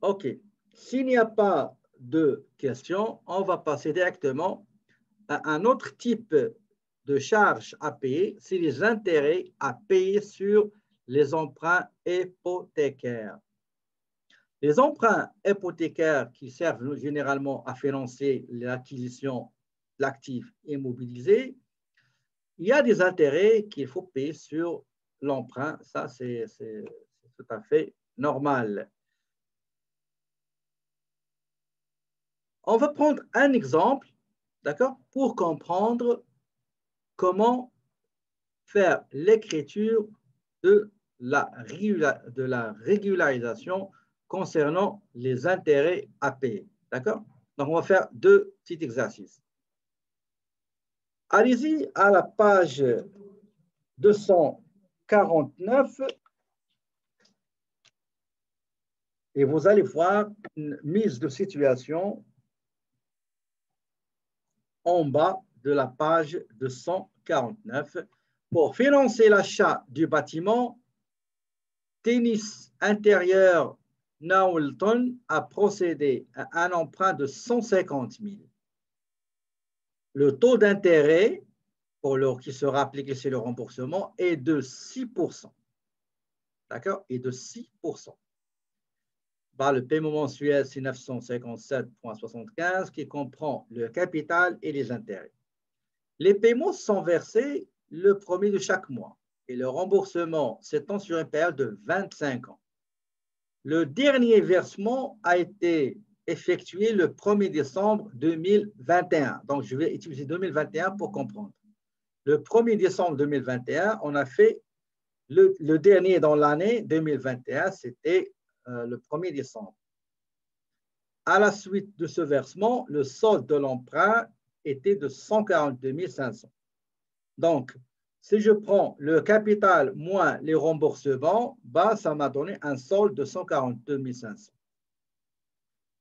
OK. S'il n'y a pas de questions, on va passer directement à un autre type de charges à payer, c'est les intérêts à payer sur les emprunts hypothécaires. Les emprunts hypothécaires qui servent généralement à financer l'acquisition de l'actif immobilisé, il y a des intérêts qu'il faut payer sur l'emprunt. Ça, c'est tout à fait normal. On va prendre un exemple, d'accord, pour comprendre comment faire l'écriture de la régularisation concernant les intérêts à payer. D'accord? Donc, on va faire deux petits exercices. Allez-y à la page 249 et vous allez voir une mise de situation en bas de la page 249. Pour financer l'achat du bâtiment, Tennis Intérieur Knowlton a procédé à un emprunt de 150 000. Le taux d'intérêt qui sera appliqué sur le remboursement est de 6%. D'accord? Et de 6%. Bah, le paiement mensuel, c'est 957,75 qui comprend le capital et les intérêts. Les paiements sont versés le premier de chaque mois et le remboursement s'étend sur une période de 25 ans. Le dernier versement a été effectué le 1er décembre 2021. Donc, je vais utiliser 2021 pour comprendre. Le 1er décembre 2021, on a fait le dernier dans l'année 2021, c'était le 1er décembre. À la suite de ce versement, le solde de l'emprunt était de 142 500. Donc, si je prends le capital moins les remboursements, bah, ça m'a donné un solde de 142 500.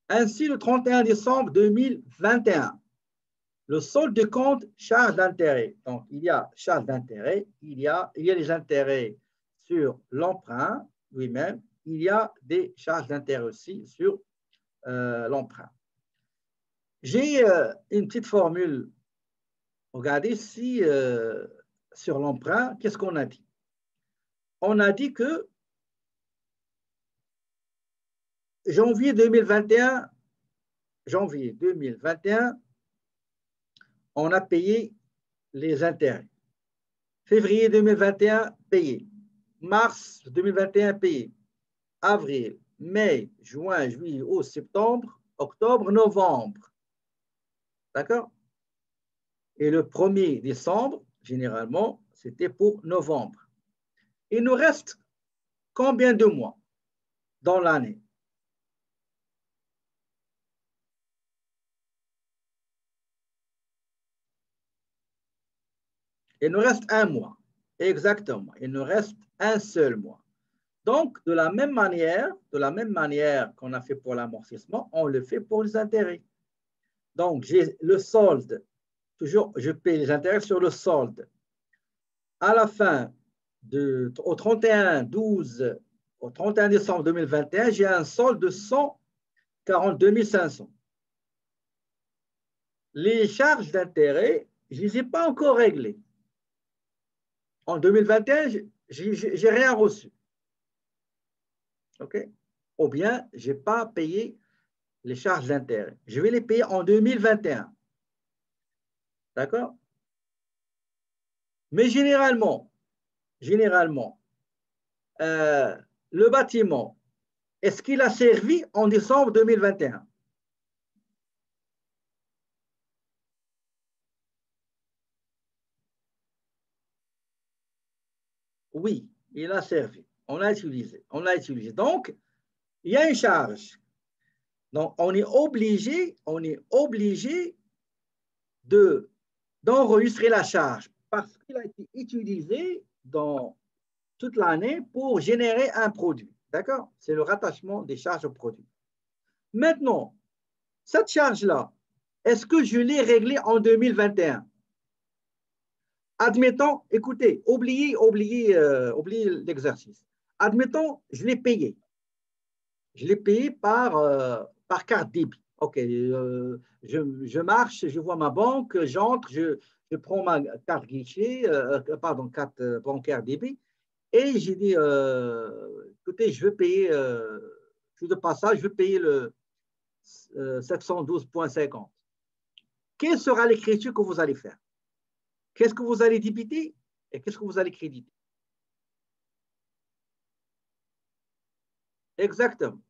Ainsi, le 31 décembre 2021, le solde de compte charge d'intérêt. Donc, il y a charge d'intérêt, il y a les intérêts sur l'emprunt lui-même, il y a des charges d'intérêt aussi sur l'emprunt. J'ai une petite formule. Regardez ici sur l'emprunt, qu'est-ce qu'on a dit? On a dit que janvier 2021, on a payé les intérêts. Février 2021, payé. Mars 2021, payé. Avril, mai, juin, juillet, août, septembre, octobre, novembre. D'accord? Et le 1er décembre, généralement, c'était pour novembre. Il nous reste combien de mois dans l'année? Il nous reste un mois. Exactement. Il nous reste un seul mois. Donc, de la même manière qu'on a fait pour l'amortissement, on le fait pour les intérêts. Donc, j'ai le solde. Toujours, je paye les intérêts sur le solde. À la fin, au 31 décembre 2021, j'ai un solde de 142 500. Les charges d'intérêt, je ne les ai pas encore réglées. En 2021, je n'ai rien reçu. OK? Ou bien, je n'ai pas payé les charges d'intérêt. Je vais les payer en 2021. D'accord? Mais généralement, le bâtiment, est-ce qu'il a servi en décembre 2021? Oui, il a servi. On l'a utilisé. Donc, il y a une charge. Donc, on est obligé d'enregistrer la charge parce qu'il a été utilisé dans toute l'année pour générer un produit. D'accord? C'est le rattachement des charges au produit. Maintenant, cette charge-là, est-ce que je l'ai réglée en 2021? Admettons, écoutez, oubliez l'exercice. Admettons, je l'ai payé. je l'ai payé par carte débit. OK, je marche, je vois ma banque, j'entre, je prends ma carte guichet, pardon, carte bancaire débit, et j'ai dit, écoutez, je veux payer, je suis de passage, je veux payer le 712,50. Quelle sera l'écriture que vous allez faire? Qu'est-ce que vous allez débiter et qu'est-ce que vous allez créditer? Exactement.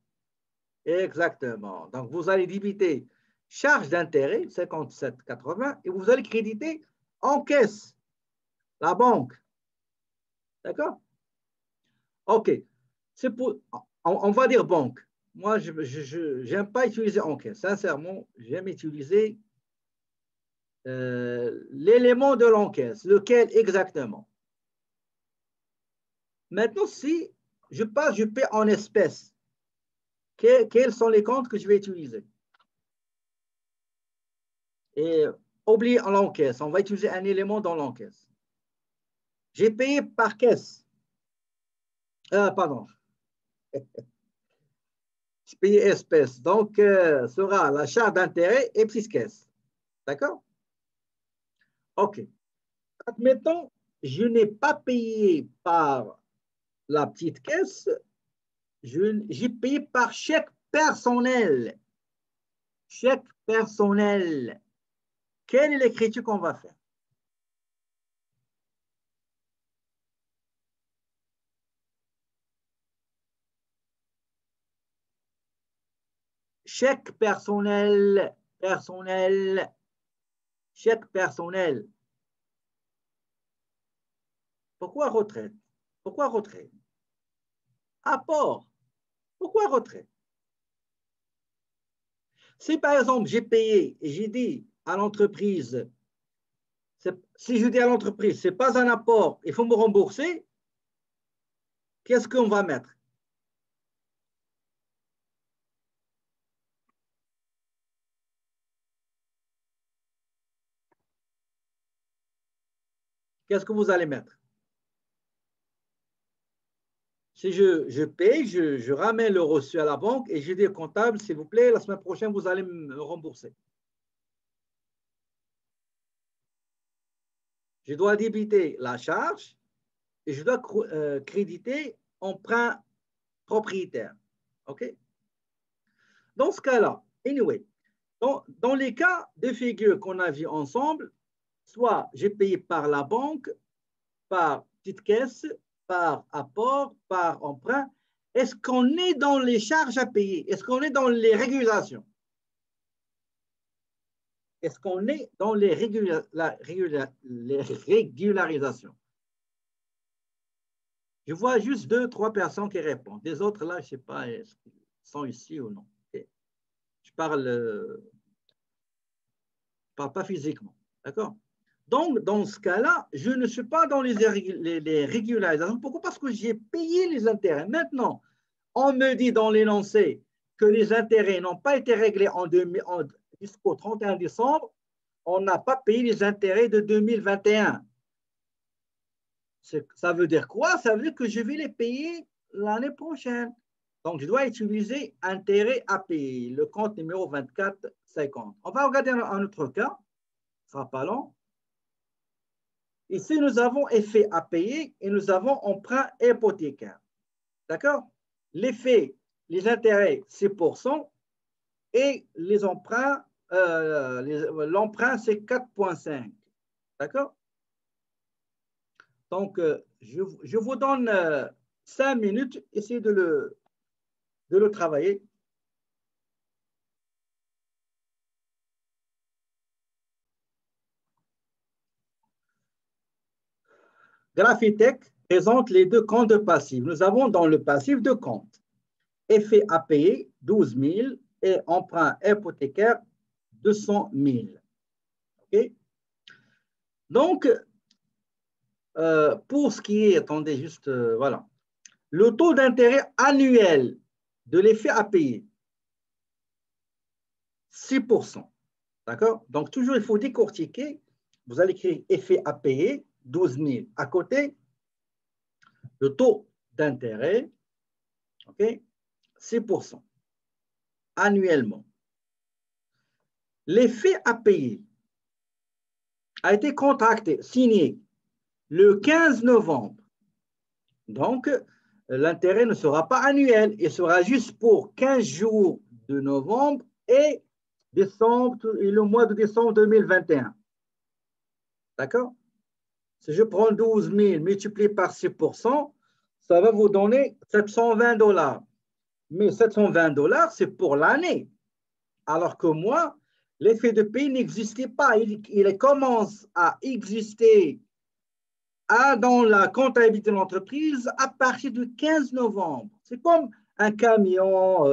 Exactement. Donc, vous allez débiter charge d'intérêt, 57,80, et vous allez créditer en caisse la banque. D'accord? OK. C'est pour, on va dire banque. Moi, je n'aime pas utiliser en caisse. Sincèrement, j'aime utiliser l'élément de l'encaisse. Lequel exactement? Maintenant, si je passe, je paie en espèces, quels sont les comptes que je vais utiliser? Et oubliez l'encaisse. On va utiliser un élément dans l'encaisse. J'ai payé par caisse. Pardon. J'ai payé espèce. Donc, sera la charge d'intérêt et plus caisse. D'accord? OK. Admettons, je n'ai pas payé par la petite caisse, j'ai payé par chèque personnel. Chèque personnel. Quelle est l'écriture qu'on va faire? Chèque personnel, personnel, chèque personnel. Pourquoi retraite? Pourquoi retrait? Apport. Pourquoi retrait? Si par exemple j'ai payé et j'ai dit à l'entreprise, si je dis à l'entreprise, ce n'est pas un apport, il faut me rembourser, qu'est-ce qu'on va mettre? Qu'est-ce que vous allez mettre? Si je paye, je ramène le reçu à la banque et je dis au comptable, s'il vous plaît, la semaine prochaine, vous allez me rembourser. Je dois débiter la charge et je dois créditer emprunt propriétaire. OK? Dans ce cas-là, anyway, dans les cas de figure qu'on a vu ensemble, soit j'ai payé par la banque, par petite caisse, par apport, par emprunt. Est-ce qu'on est dans les charges à payer? Est-ce qu'on est dans les régulations? Est-ce qu'on est dans les régularisations? Je vois juste 2, 3 personnes qui répondent. Les autres, là, je ne sais pas, est-ce qu'ils sont ici ou non. Okay. Je parle pas physiquement. D'accord? Donc, dans ce cas-là, je ne suis pas dans les régularisations. Pourquoi? Parce que j'ai payé les intérêts. Maintenant, on me dit dans l'énoncé que les intérêts n'ont pas été réglés jusqu'au 31 décembre. On n'a pas payé les intérêts de 2021. Ça veut dire quoi? Ça veut dire que je vais les payer l'année prochaine. Donc, je dois utiliser intérêt à payer, le compte numéro 2450. On va regarder un autre cas. Ce ne sera pas long. Ici, nous avons effet à payer et nous avons emprunt hypothécaire. D'accord? L'effet, les intérêts, 6% et les emprunts, l'emprunt, c'est 4,5. D'accord? Donc, je vous donne 5 minutes, essayez de le travailler. Graphitech présente les deux comptes passifs. Nous avons dans le passif deux comptes. Effet à payer, 12 000 et emprunt hypothécaire, 200 000. Okay? Donc, pour ce qui est, attendez juste, voilà, le taux d'intérêt annuel de l'effet à payer, 6%. D'accord? Donc, toujours, il faut décortiquer. Vous allez écrire effet à payer, 12 000. À côté, le taux d'intérêt, OK, 6% annuellement. L'effet à payer a été contracté, signé le 15 novembre. Donc, l'intérêt ne sera pas annuel, il sera juste pour 15 jours de novembre et le mois de décembre 2021. D'accord? Si je prends 12 000 multiplié par 6%, ça va vous donner 720 $. Mais 720 $, c'est pour l'année. Alors que moi, l'effet de paye n'existait pas. Il commence à exister dans la comptabilité de l'entreprise à partir du 15 novembre. C'est comme un camion,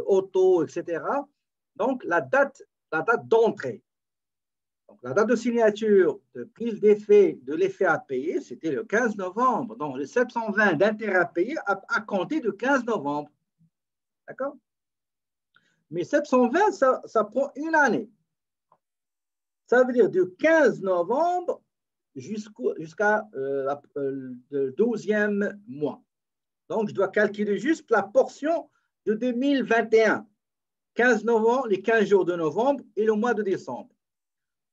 auto, etc. Donc, la date d'entrée. Donc, la date de signature de prise d'effet de l'effet à payer, c'était le 15 novembre. Donc, les 720 d'intérêt à payer à compter du 15 novembre. D'accord? Mais 720, ça prend une année. Ça veut dire du 15 novembre jusqu'à le 12e mois. Donc, je dois calculer juste la portion de 2021. 15 novembre, les 15 jours de novembre et le mois de décembre.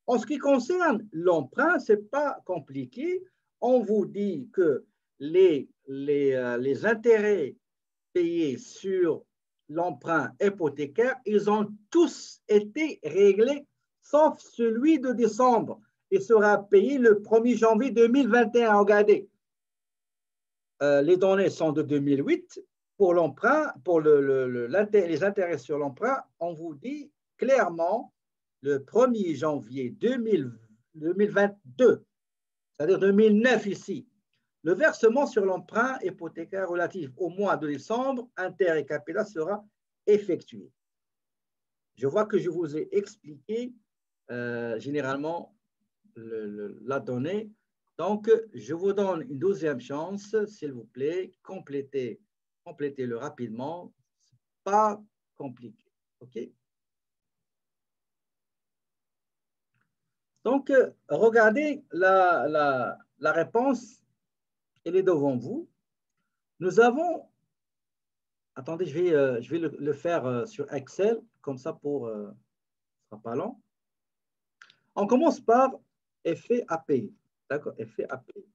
En ce qui concerne l'emprunt, ce n'est pas compliqué. On vous dit que les intérêts payés sur l'emprunt hypothécaire, ils ont tous été réglés, sauf celui de décembre. Il sera payé le 1er janvier 2021. Regardez, les données sont de 2008. Pour l'emprunt, pour les intérêts sur l'emprunt, on vous dit clairement le 1er janvier 2022, c'est-à-dire 2009 ici, le versement sur l'emprunt hypothécaire relatif au mois de décembre, intérêt et capital sera effectué. Je vois que je vous ai expliqué généralement la donnée. Donc, je vous donne une deuxième chance, s'il vous plaît, complétez-le rapidement. Ce n'est pas compliqué. OK? Donc, regardez la réponse, elle est devant vous. Nous avons, attendez, je vais le faire sur Excel, comme ça ce ne sera pas long. On commence par effet à payer. D'accord, effet à payer.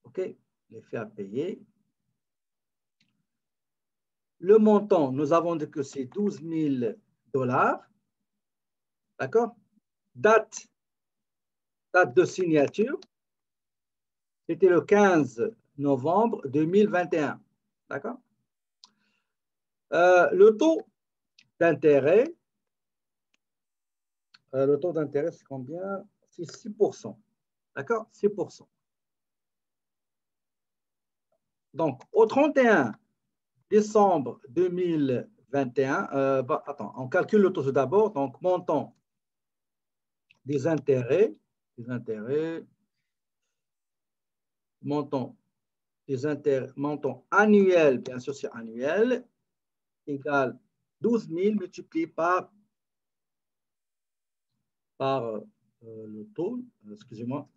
OK, l'effet à payer. Le montant, nous avons dit que c'est 12 000 $. D'accord? Date de signature, c'était le 15 novembre 2021. D'accord? Le taux d'intérêt, c'est combien? C'est 6%. D'accord? 6%. Donc, au 31 décembre 2021, attends, on calcule le taux d'abord. Donc, montant des intérêts, montant annuel, bien sûr, c'est annuel, égale 12 000 multiplié par le taux, excusez-moi,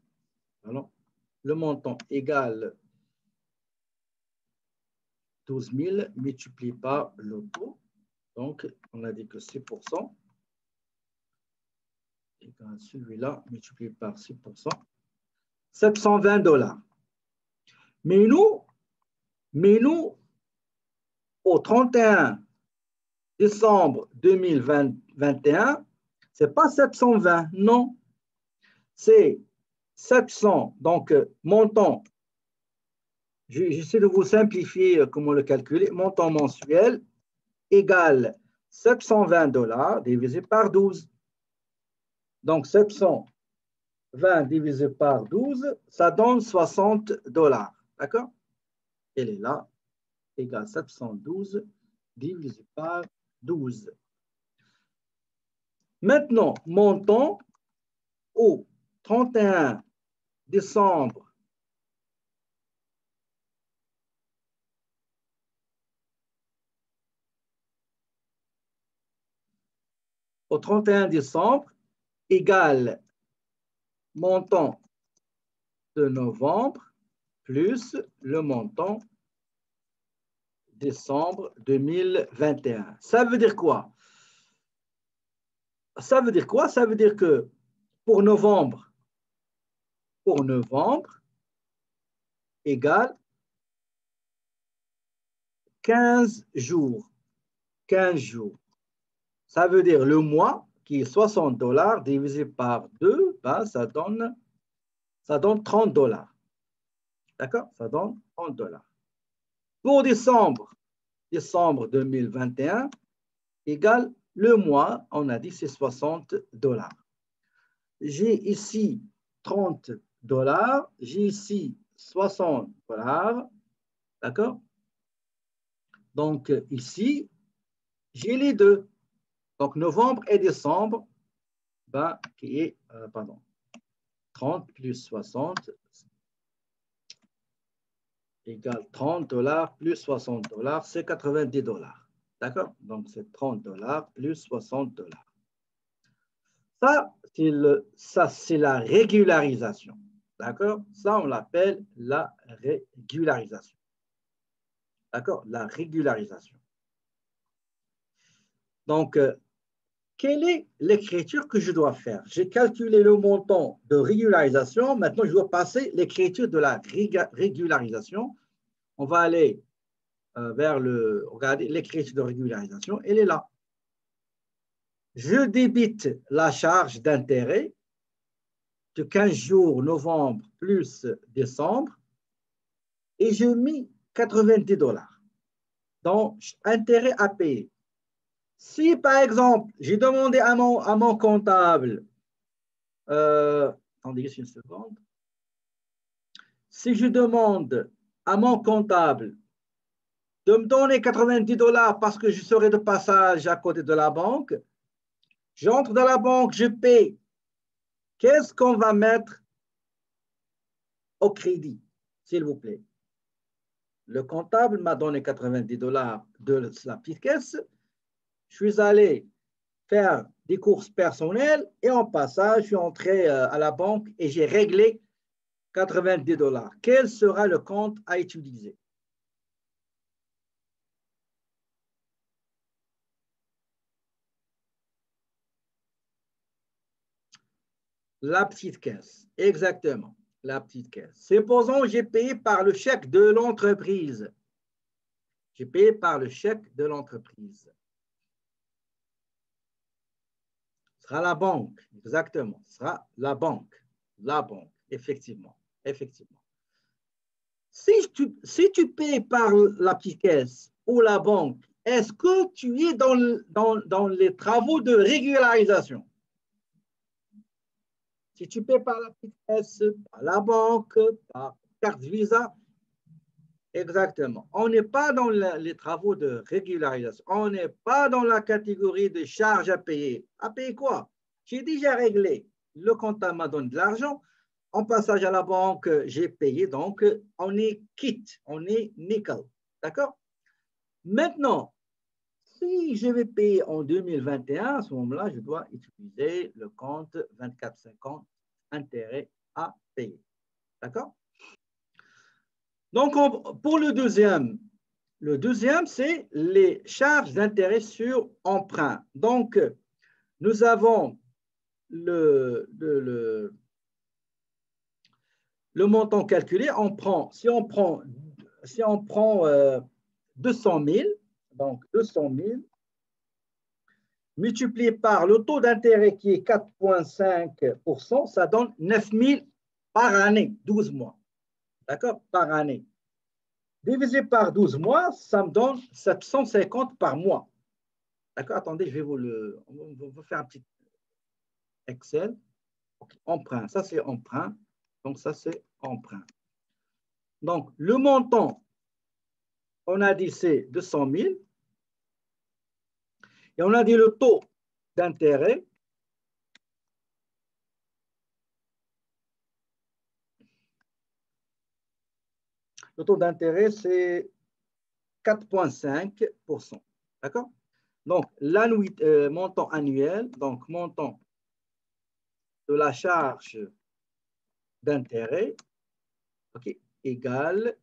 le montant égale 12 000 multiplié par le taux. Donc, on a dit que 6%. Égale celui-là multiplié par 6%. 720 $. Mais nous, au 31 décembre 2021, ce n'est pas 720, non. C'est 700, donc montant, j'essaie de vous simplifier comment le calculer, montant mensuel égale 720 $ divisé par 12. Donc 720 divisé par 12, ça donne 60 $. D'accord? Elle est là, égale 712 divisé par 12. Maintenant, montant au 31 décembre égale montant de novembre plus le montant décembre 2021. Ça veut dire quoi? Ça veut dire quoi? Ça veut dire que pour novembre égale 15 jours. 15 jours. Ça veut dire le mois qui est 60 $ divisé par 2, ben, ça donne 30 $. D'accord? Ça donne 30 $. Pour décembre 2021 égale le mois, on a dit c'est 60 $. J'ai ici 30 $, j'ai ici 60 $. D'accord? Donc ici, j'ai les deux. Donc novembre et décembre, ben, qui est, 30 plus 60 égale 30 $ plus 60 $, c'est 90 $. D'accord? Donc, c'est 30 $ plus 60 $. Ça, c'est la régularisation. D'accord? Ça, on l'appelle la régularisation. D'accord? La régularisation. Donc, quelle est l'écriture que je dois faire? J'ai calculé le montant de régularisation. Maintenant, je dois passer l'écriture de la régularisation. On va aller vers regardez, l'écriture de régularisation. Elle est là. Je débite la charge d'intérêt de 15 jours novembre plus décembre et je mets 90 $. Donc, intérêt à payer. Si, par exemple, j'ai demandé à mon comptable, attendez une seconde, si je demande à mon comptable de me donner 90 $ parce que je serai de passage à côté de la banque, j'entre dans la banque, je paye. Qu'est-ce qu'on va mettre au crédit, s'il vous plaît? Le comptable m'a donné 90 $ de la petite caisse. Je suis allé faire des courses personnelles et en passage, je suis entré à la banque et j'ai réglé 90 $. Quel sera le compte à utiliser? La petite caisse, exactement, la petite caisse. Supposons que j'ai payé par le chèque de l'entreprise. J'ai payé par le chèque de l'entreprise. Ce sera la banque, exactement. Ce sera la banque, effectivement. Si tu payes par la petite caisse ou la banque, est-ce que tu es dans les travaux de régularisation? Si tu payes par la petite caisse, par la banque, par carte Visa, exactement. On n'est pas dans les travaux de régularisation. On n'est pas dans la catégorie de charges à payer. À payer quoi? J'ai déjà réglé. Le comptable m'a donné de l'argent. En passage à la banque, j'ai payé. Donc, on est quitte. On est nickel. D'accord? Maintenant, si je vais payer en 2021, à ce moment-là, je dois utiliser le compte 2450 intérêt à payer. D'accord? Donc, pour le deuxième, c'est les charges d'intérêt sur emprunt. Donc, nous avons le montant calculé. Si on prend 200 000, donc 200 000, multiplié par le taux d'intérêt qui est 4,5%, ça donne 9 000 par année, 12 mois. D'accord? Par année. Divisé par 12 mois, ça me donne 750 par mois. D'accord? Attendez, on va faire un petit Excel. Okay. Emprunt, ça c'est emprunt. Donc ça c'est emprunt. Donc le montant, on a dit c'est 200 000. Et on a dit le taux d'intérêt. Le taux d'intérêt, c'est 4,5%. D'accord? Donc, montant annuel, donc montant de la charge d'intérêt, okay, égale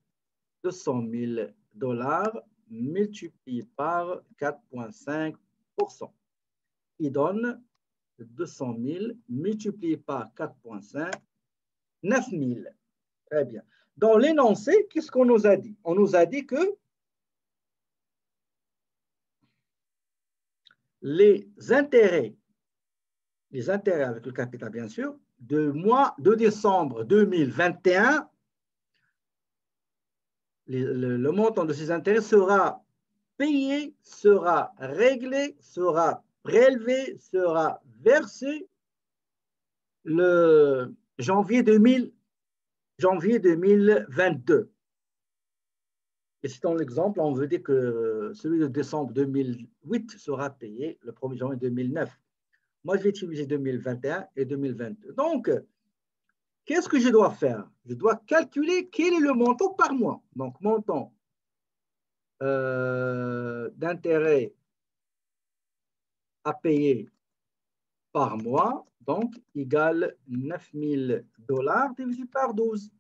200 000 $ multiplié par 4,5%. Il donne 200 000 multiplié par 4,5, 9 000. Très bien. Dans l'énoncé, qu'est-ce qu'on nous a dit? On nous a dit que les intérêts avec le capital, bien sûr, de décembre 2021, le montant de ces intérêts sera payé, sera réglé, sera prélevé, sera versé le janvier 2022. Et c'est dans l'exemple, on veut dire que celui de décembre 2008 sera payé le 1er janvier 2009. Moi, je vais utiliser 2021 et 2022. Donc, qu'est-ce que je dois faire? Je dois calculer quel est le montant par mois. Donc, montant d'intérêt à payer par mois, donc, égale 9 000 $ divisé par 12.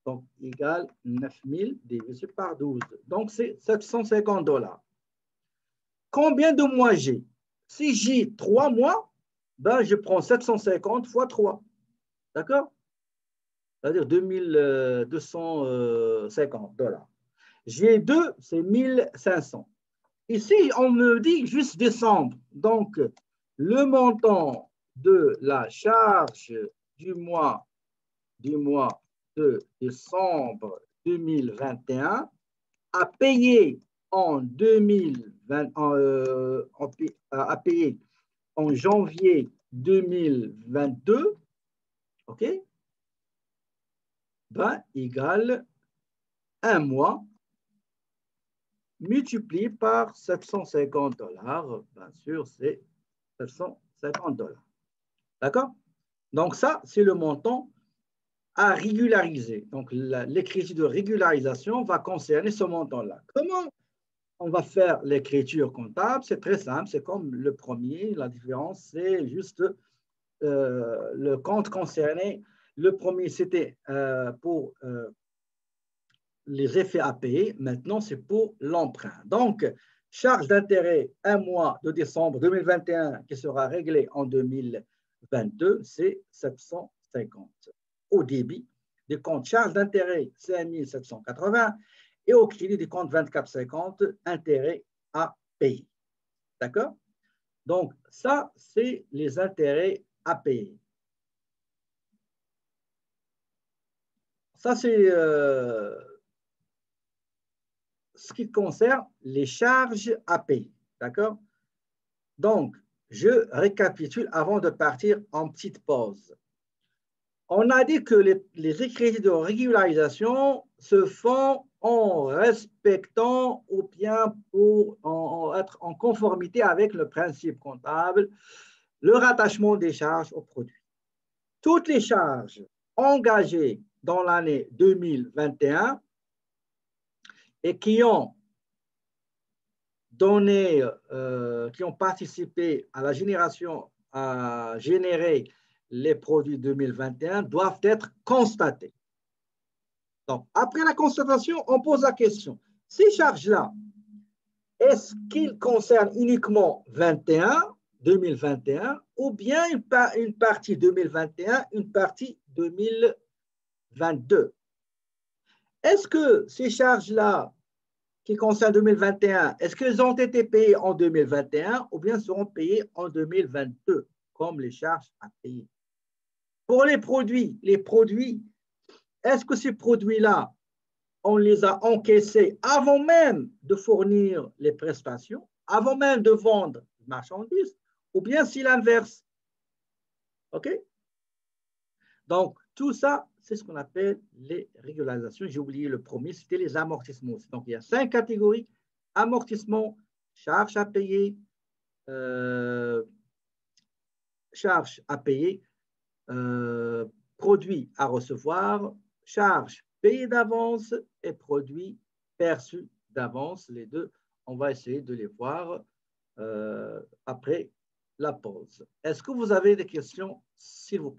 Donc, égale 9 000 divisé par 12. Donc, c'est 750 $. Combien de mois j'ai? Si j'ai 3 mois, ben, je prends 750 fois 3. D'accord? C'est-à-dire 2250 $. J'ai 2, c'est 1500. Ici, on me dit juste décembre. Donc, le montant de la charge du mois de décembre 2021 à payer en 2020, à payer en janvier 2022, ok, ben, égale un mois multiplié par 750 $. Bien sûr, c'est 750 $. D'accord? Donc, ça, c'est le montant à régulariser. Donc, l'écriture de régularisation va concerner ce montant-là. Comment on va faire l'écriture comptable? C'est très simple, c'est comme le premier. La différence, c'est juste le compte concerné. Le premier, c'était pour les effets à payer. Maintenant, c'est pour l'emprunt. Donc, charge d'intérêt 1 mois de décembre 2021 qui sera réglée en 2022, c'est 750. Au débit des comptes charges d'intérêt 5 780 et au crédit des comptes 2450, intérêts à payer. D'accord? Donc, ça, c'est les intérêts à payer. Ça, c'est ce qui concerne les charges à payer. D'accord? Donc, je récapitule avant de partir en petite pause. On a dit que les écrits de régularisation se font en respectant ou bien pour être en conformité avec le principe comptable, le rattachement des charges au produit. Toutes les charges engagées dans l'année 2021 et qui ont participé à la génération, à générer les produits 2021 doivent être constatés. Donc, après la constatation, on pose la question, ces charges-là, est-ce qu'ils concernent uniquement 2021 ou bien une partie 2021, une partie 2022? Est-ce que ces charges-là qui concernent 2021, est-ce qu'elles ont été payées en 2021 ou bien seront payées en 2022, comme les charges à payer? Pour les produits, est-ce que ces produits-là, on les a encaissés avant même de fournir les prestations, avant même de vendre les marchandises, ou bien c'est l'inverse? OK? Donc, tout ça, c'est ce qu'on appelle les régularisations. J'ai oublié le premier, c'était les amortissements. Donc, il y a 5 catégories: amortissement, charges à payer, produits à recevoir, charges payées d'avance et produits perçus d'avance. Les deux, on va essayer de les voir après la pause. Est-ce que vous avez des questions, s'il vous plaît?